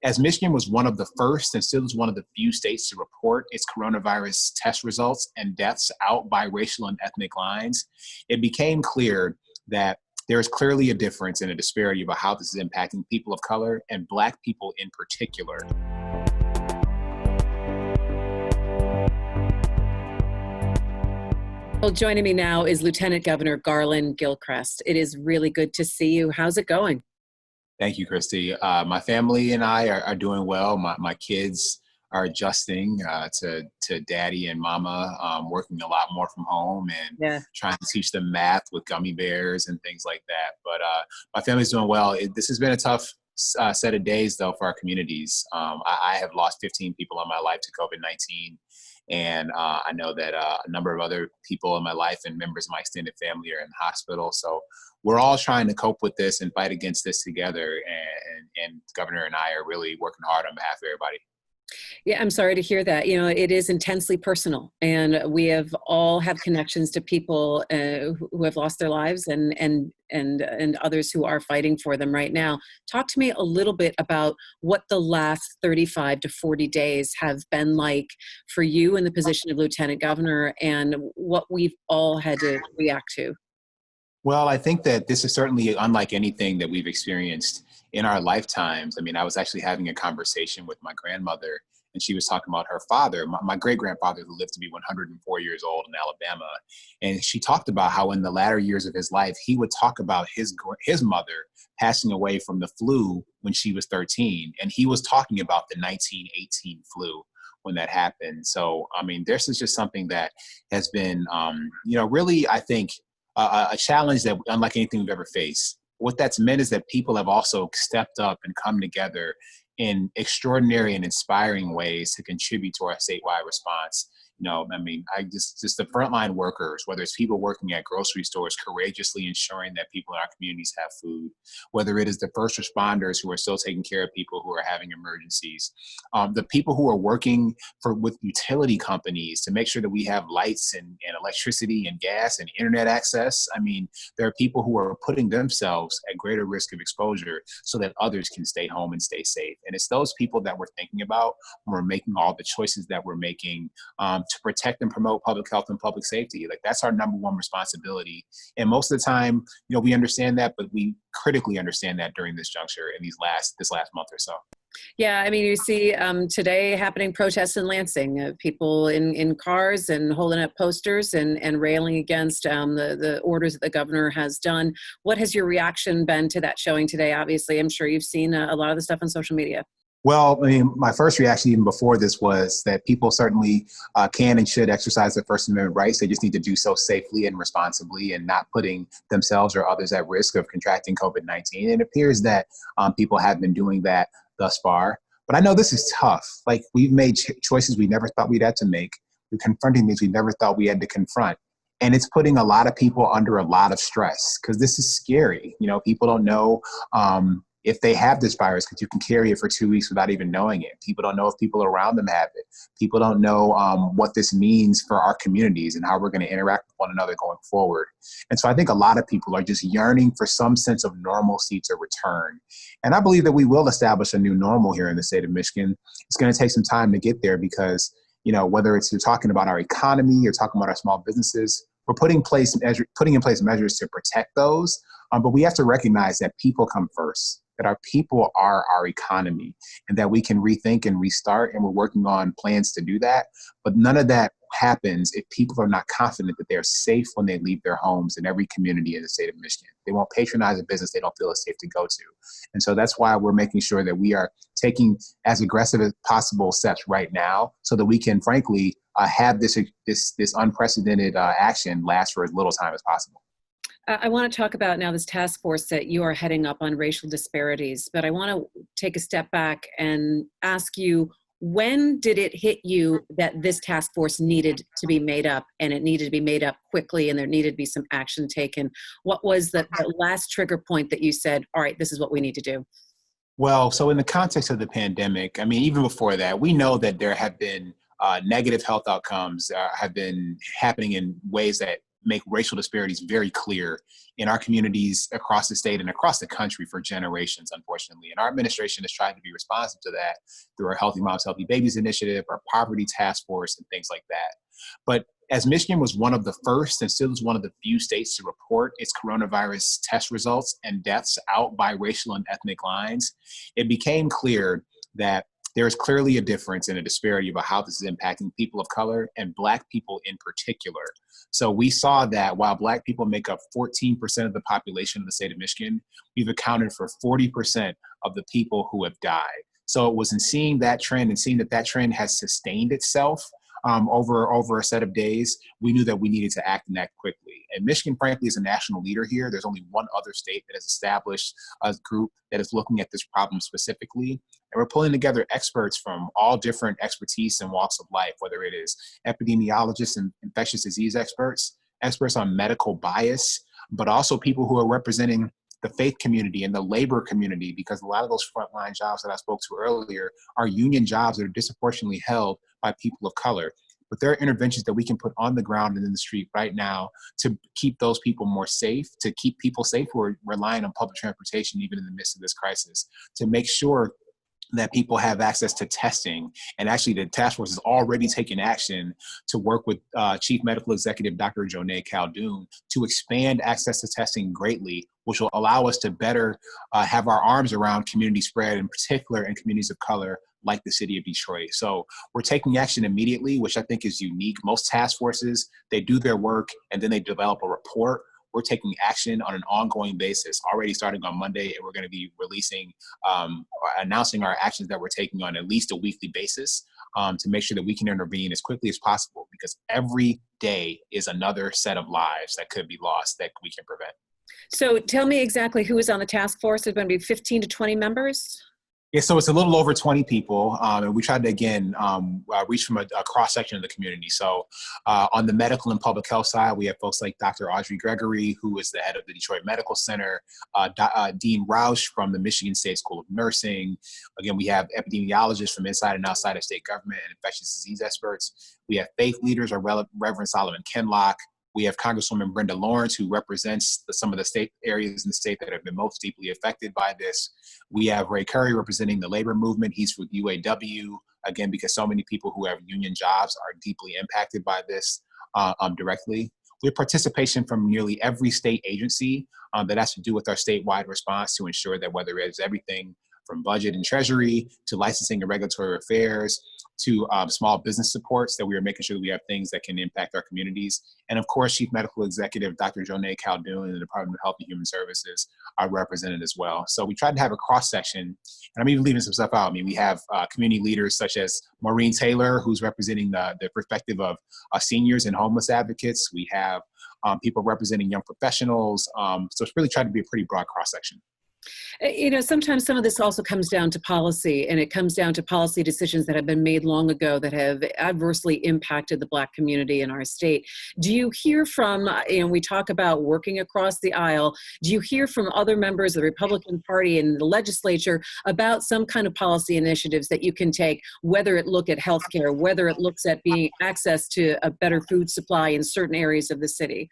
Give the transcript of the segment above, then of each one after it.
as Michigan was one of the first and still is one of the few states to report its coronavirus test results and deaths out by racial and ethnic lines, it became clear that there is clearly a difference and a disparity about how this is impacting people of color and Black people in particular. Well, joining me now is Lieutenant Governor Garlin Gilchrist. It is really good to see you. How's it going? Thank you, Christy. My family and I are doing well. My kids are adjusting to daddy and mama, working a lot more from home and trying to teach them math with gummy bears and things like that. But my family's doing well. This has been a tough set of days, though, for our communities. I have lost 15 people in my life to COVID-19. And I know that a number of other people in my life and members of my extended family are in the hospital. So we're all trying to cope with this and fight against this together. And Governor and I are really working hard on behalf of everybody. Yeah, I'm sorry to hear that. You know, it is intensely personal, and we all have connections to people who have lost their lives and others who are fighting for them right now. Talk to me a little bit about what the last 35 to 40 days have been like for you in the position of Lieutenant Governor and what we've all had to react to. Well, I think that this is certainly unlike anything that we've experienced in our lifetimes. I mean, I was actually having a conversation with my grandmother, and she was talking about her father, my great-grandfather, who lived to be 104 years old in Alabama. And she talked about how in the latter years of his life, he would talk about his mother passing away from the flu when she was 13. And he was talking about the 1918 flu when that happened. So, I mean, this is just something that has been, really, I think, a challenge that unlike anything we've ever faced. What that's meant is that people have also stepped up and come together in extraordinary and inspiring ways to contribute to our statewide response. You know, I mean, just the frontline workers, whether it's people working at grocery stores, courageously ensuring that people in our communities have food, whether it is the first responders who are still taking care of people who are having emergencies, the people who are working with utility companies to make sure that we have lights and electricity and gas and internet access. I mean, there are people who are putting themselves at greater risk of exposure so that others can stay home and stay safe. And it's those people that we're thinking about when we're making all the choices that we're making to protect and promote public health and public safety. Like, that's our number one responsibility. And most of the time, you know, we understand that, but we critically understand that during this juncture in this last month or so. Yeah, I mean, you see today happening protests in Lansing, people in cars and holding up posters and railing against the orders that the governor has done. What has your reaction been to that showing today? Obviously, I'm sure you've seen a lot of the stuff on social media. Well, I mean, my first reaction even before this was that people certainly can and should exercise their First Amendment rights. They just need to do so safely and responsibly and not putting themselves or others at risk of contracting COVID-19. It appears that people have been doing that thus far. But I know this is tough. Like, we've made choices we never thought we'd have to make. We're confronting things we never thought we had to confront. And it's putting a lot of people under a lot of stress because this is scary. You know, people don't know if they have this virus, because you can carry it for 2 weeks without even knowing it. People don't know if people around them have it. People don't know what this means for our communities and how we're going to interact with one another going forward. And so I think a lot of people are just yearning for some sense of normalcy to return. And I believe that we will establish a new normal here in the state of Michigan. It's going to take some time to get there because, you know, whether it's you're talking about our economy, you're talking about our small businesses, we're putting in place measures to protect those. But we have to recognize that people come first, that our people are our economy, and that we can rethink and restart, and we're working on plans to do that. But none of that happens if people are not confident that they're safe when they leave their homes in every community in the state of Michigan. They won't patronize a business they don't feel is safe to go to. And so that's why we're making sure that we are taking as aggressive as possible steps right now so that we can, frankly, have this unprecedented action last for as little time as possible. I want to talk about now this task force that you are heading up on racial disparities, but I want to take a step back and ask you, when did it hit you that this task force needed to be made up, and it needed to be made up quickly, and there needed to be some action taken? What was the last trigger point that you said, all right, this is what we need to do? Well, so in the context of the pandemic, I mean, even before that, we know that there have been negative health outcomes have been happening in ways that make racial disparities very clear in our communities across the state and across the country for generations, unfortunately. And our administration has tried to be responsive to that through our Healthy Moms, Healthy Babies initiative, our poverty task force, and things like that. But as Michigan was one of the first and still is one of the few states to report its coronavirus test results and deaths out by racial and ethnic lines, it became clear that there is clearly a difference and a disparity about how this is impacting people of color and Black people in particular. So we saw that while Black people make up 14% of the population of the state of Michigan, we've accounted for 40% of the people who have died. So it was in seeing that trend and seeing that that trend has sustained itself over a set of days, we knew that we needed to act and act quickly. And Michigan, frankly, is a national leader here. There's only one other state that has established a group that is looking at this problem specifically. And we're pulling together experts from all different expertise and walks of life, whether it is epidemiologists and infectious disease experts, experts on medical bias, but also people who are representing the faith community and the labor community, because a lot of those frontline jobs that I spoke to earlier are union jobs that are disproportionately held by people of color. But there are interventions that we can put on the ground and in the street right now to keep those people more safe, to keep people safe who are relying on public transportation even in the midst of this crisis, to make sure that people have access to testing. And actually the task force has already taken action to work with Chief Medical Executive Dr. Jonae Caldoun to expand access to testing greatly, which will allow us to better have our arms around community spread, in particular in communities of color like the city of Detroit. So we're taking action immediately, which I think is unique. Most task forces, they do their work and then they develop a report. We're taking action on an ongoing basis, already starting on Monday, and we're going to be releasing, announcing our actions that we're taking on at least a weekly basis to make sure that we can intervene as quickly as possible, because every day is another set of lives that could be lost that we can prevent. So tell me exactly who is on the task force. There's going to be 15 to 20 members? Yeah, so it's a little over 20 people, and we tried to, again, reach from a cross-section of the community. So on the medical and public health side, we have folks like Dr. Audrey Gregory, who is the head of the Detroit Medical Center, Dean Roush from the Michigan State School of Nursing. Again, we have epidemiologists from inside and outside of state government and infectious disease experts. We have faith leaders, our Reverend Solomon Kenlock. We have Congresswoman Brenda Lawrence, who represents some of the state areas in the state that have been most deeply affected by this. We have Ray Curry representing the labor movement. He's with UAW, again, because so many people who have union jobs are deeply impacted by this directly. We have participation from nearly every state agency that has to do with our statewide response to ensure that whether it's everything from budget and treasury to licensing and regulatory affairs to small business supports, that we are making sure that we have things that can impact our communities. And of course, Chief Medical Executive Dr. Jonae Caldoun and the Department of Health and Human Services are represented as well. So we tried to have a cross-section, and I'm even leaving some stuff out. I mean, we have community leaders such as Maureen Taylor, who's representing the perspective of seniors and homeless advocates. We have people representing young professionals. So it's really tried to be a pretty broad cross-section. You know, sometimes some of this also comes down to policy, and it comes down to policy decisions that have been made long ago that have adversely impacted the Black community in our state. Do you hear from, we talk about working across the aisle, do you hear from other members of the Republican Party and the legislature about some kind of policy initiatives that you can take, whether it look at healthcare, whether it looks at being access to a better food supply in certain areas of the city?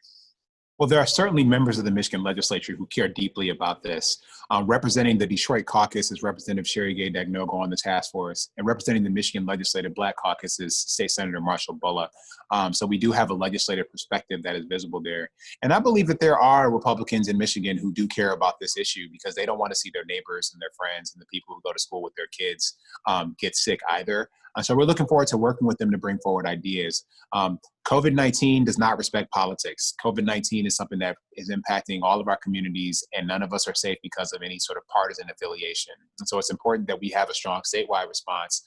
Well, there are certainly members of the Michigan legislature who care deeply about this. Representing the Detroit caucus is Representative Sherry Gay Dagnogo on the task force, and representing the Michigan Legislative Black Caucus is State Senator Marshall Bullock. So we do have a legislative perspective that is visible there. And I believe that there are Republicans in Michigan who do care about this issue because they don't want to see their neighbors and their friends and the people who go to school with their kids get sick either. So we're looking forward to working with them to bring forward ideas. COVID-19 does not respect politics. COVID-19 is something that is impacting all of our communities, and none of us are safe because of any sort of partisan affiliation. And so it's important that we have a strong statewide response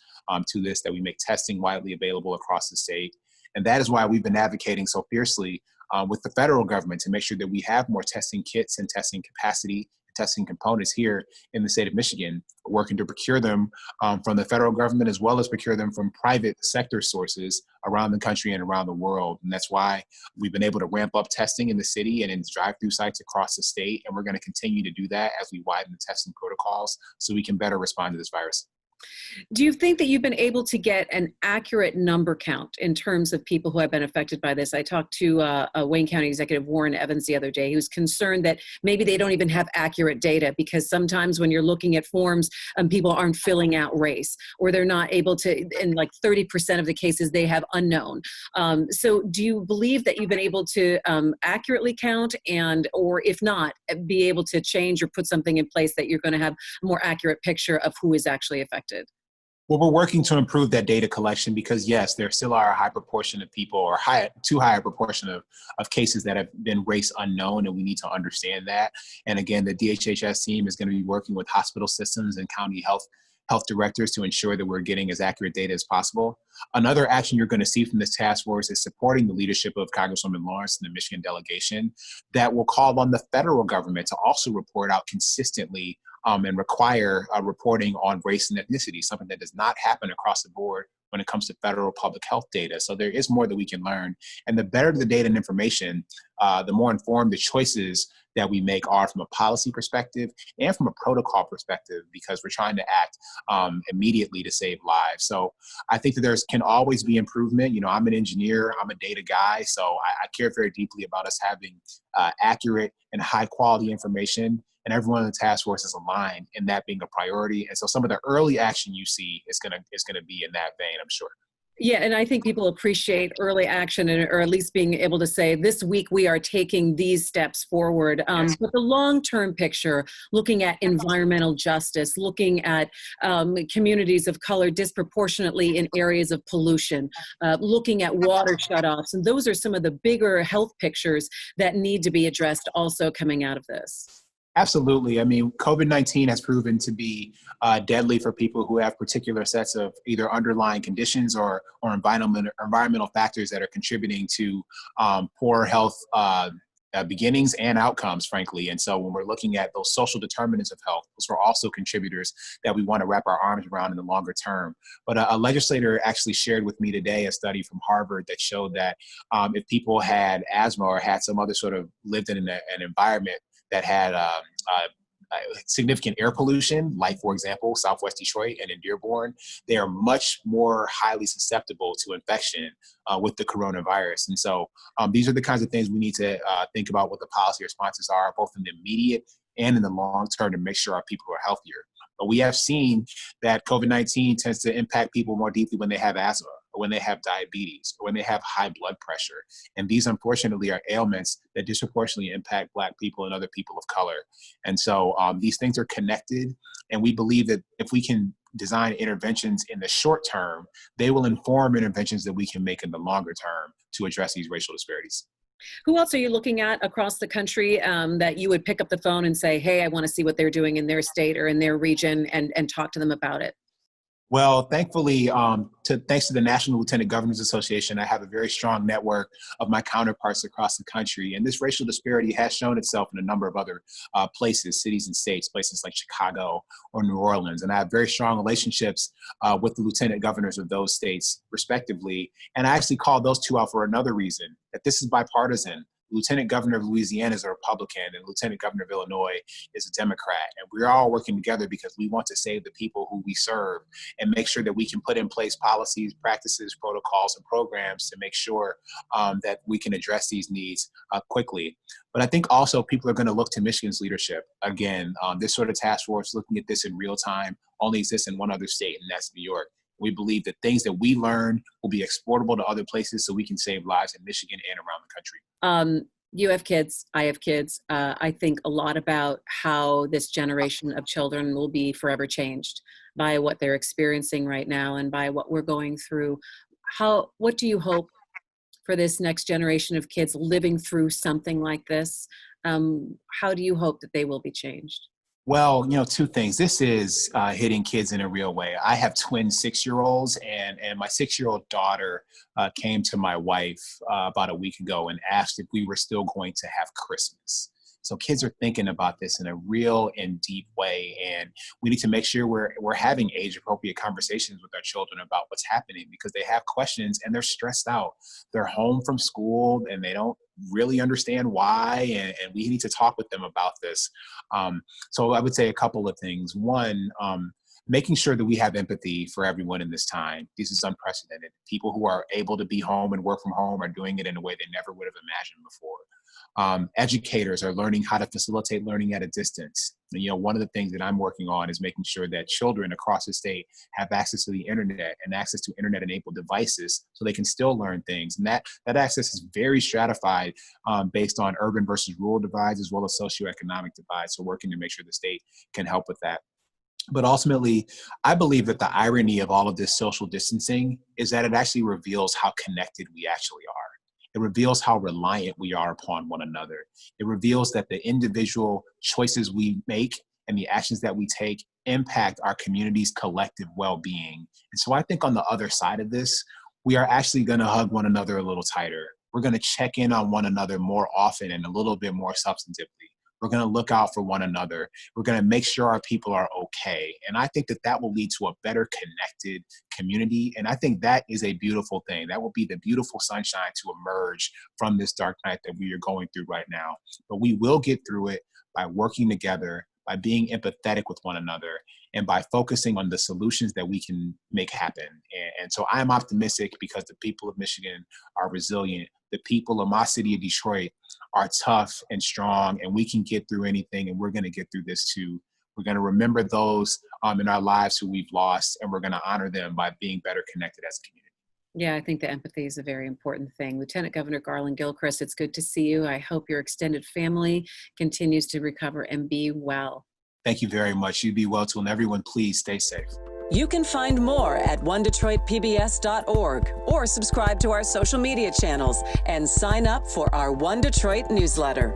to this, that we make testing widely available across the state. And that is why we've been advocating so fiercely with the federal government to make sure that we have more testing kits and testing capacity, testing components here in the state of Michigan. We're working to procure them from the federal government, as well as procure them from private sector sources around the country and around the world. And that's why we've been able to ramp up testing in the city and in drive-through sites across the state. And we're going to continue to do that as we widen the testing protocols so we can better respond to this virus. Do you think that you've been able to get an accurate number count in terms of people who have been affected by this? I talked to Wayne County Executive Warren Evans the other day. He was concerned that maybe they don't even have accurate data, because sometimes when you're looking at forms, people aren't filling out race, or they're not able to, in like 30% of the cases, they have unknown. So do you believe that you've been able to accurately count, and, or if not, be able to change or put something in place that you're going to have a more accurate picture of who is actually affected? Well, we're working to improve that data collection because, yes, there still are a high proportion of people, or too high a proportion of cases that have been race unknown, and we need to understand that. And again, the DHHS team is going to be working with hospital systems and county health directors to ensure that we're getting as accurate data as possible. Another action you're going to see from this task force is supporting the leadership of Congresswoman Lawrence and the Michigan delegation that will call on the federal government to also report out consistently and require reporting on race and ethnicity, something that does not happen across the board when it comes to federal public health data. So there is more that we can learn. And the better the data and information, the more informed the choices that we make are from a policy perspective and from a protocol perspective, because we're trying to act immediately to save lives. So I think that there can always be improvement. You know, I'm an engineer, I'm a data guy, so I care very deeply about us having accurate and high quality information, and everyone in the task force is aligned in that being a priority. And so some of the early action you see is gonna be in that vein, I'm sure. Yeah, and I think people appreciate early action, or at least being able to say, this week we are taking these steps forward. But the long-term picture, looking at environmental justice, looking at communities of color disproportionately in areas of pollution, looking at water shutoffs, and those are some of the bigger health pictures that need to be addressed also coming out of this. Absolutely. I mean, COVID-19 has proven to be deadly for people who have particular sets of either underlying conditions or environmental factors that are contributing to poor health beginnings and outcomes, frankly. And so when we're looking at those social determinants of health, those are also contributors that we want to wrap our arms around in the longer term. But a legislator actually shared with me today a study from Harvard that showed that if people had asthma or had some other sort of lived in an environment that had significant air pollution, like, for example, Southwest Detroit and in Dearborn, they are much more highly susceptible to infection with the coronavirus. And so these are the kinds of things we need to think about what the policy responses are, both in the immediate and in the long term, to make sure our people are healthier. But we have seen that COVID-19 tends to impact people more deeply when they have asthma, or when they have diabetes, or when they have high blood pressure. And these, unfortunately, are ailments that disproportionately impact Black people and other people of color. And so these things are connected. And we believe that if we can design interventions in the short term, they will inform interventions that we can make in the longer term to address these racial disparities. Who else are you looking at across the country that you would pick up the phone and say, hey, I want to see what they're doing in their state or in their region, and talk to them about it? Well, thankfully, thanks to the National Lieutenant Governors Association, I have a very strong network of my counterparts across the country. And this racial disparity has shown itself in a number of other places, cities and states, places like Chicago or New Orleans. And I have very strong relationships with the lieutenant governors of those states, respectively. And I actually called those two out for another reason, that this is bipartisan. Lieutenant Governor of Louisiana is a Republican, and Lieutenant Governor of Illinois is a Democrat. And we're all working together because we want to save the people who we serve and make sure that we can put in place policies, practices, protocols, and programs to make sure that we can address these needs quickly. But I think also people are going to look to Michigan's leadership. Again, this sort of task force looking at this in real time only exists in one other state, and that's New York. We believe that things that we learn will be exportable to other places so we can save lives in Michigan and around the country. You have kids, I have kids. I think a lot about how this generation of children will be forever changed by what they're experiencing right now and by what we're going through. What do you hope for this next generation of kids living through something like this? How do you hope that they will be changed? Well, you know, two things. This is hitting kids in a real way. I have twin 6-year-olds, and my 6-year-old daughter came to my wife about a week ago and asked if we were still going to have Christmas. So kids are thinking about this in a real and deep way, and we need to make sure we're having age-appropriate conversations with our children about what's happening, because they have questions and they're stressed out. They're home from school and they don't really understand why, and we need to talk with them about this. So I would say a couple of things. One, making sure that we have empathy for everyone in this time. This is unprecedented. People who are able to be home and work from home are doing it in a way they never would have imagined before. Educators are learning how to facilitate learning at a distance. And, one of the things that I'm working on is making sure that children across the state have access to the internet and access to internet-enabled devices so they can still learn things. And that access is very stratified based on urban versus rural divides as well as socioeconomic divides. So working to make sure the state can help with that. But ultimately, I believe that the irony of all of this social distancing is that it actually reveals how connected we actually are. It reveals how reliant we are upon one another. It reveals that the individual choices we make and the actions that we take impact our community's collective well-being. And so I think on the other side of this, we are actually going to hug one another a little tighter. We're going to check in on one another more often and a little bit more substantively. We're going to look out for one another. We're going to make sure our people are okay. And I think that will lead to a better connected community. And I think that is a beautiful thing. That will be the beautiful sunshine to emerge from this dark night that we are going through right now. But we will get through it by working together, by being empathetic with one another, and by focusing on the solutions that we can make happen. And so I'm optimistic because the people of Michigan are resilient. The people of my city of Detroit are tough and strong, and we can get through anything, and we're going to get through this too. We're going to remember those in our lives who we've lost, and we're going to honor them by being better connected as a community. Yeah, I think the empathy is a very important thing. Lieutenant Governor Garlin Gilchrist, it's good to see you. I hope your extended family continues to recover and be well. Thank you very much. You be well too, and everyone, please stay safe. You can find more at onedetroitpbs.org or subscribe to our social media channels and sign up for our One Detroit newsletter.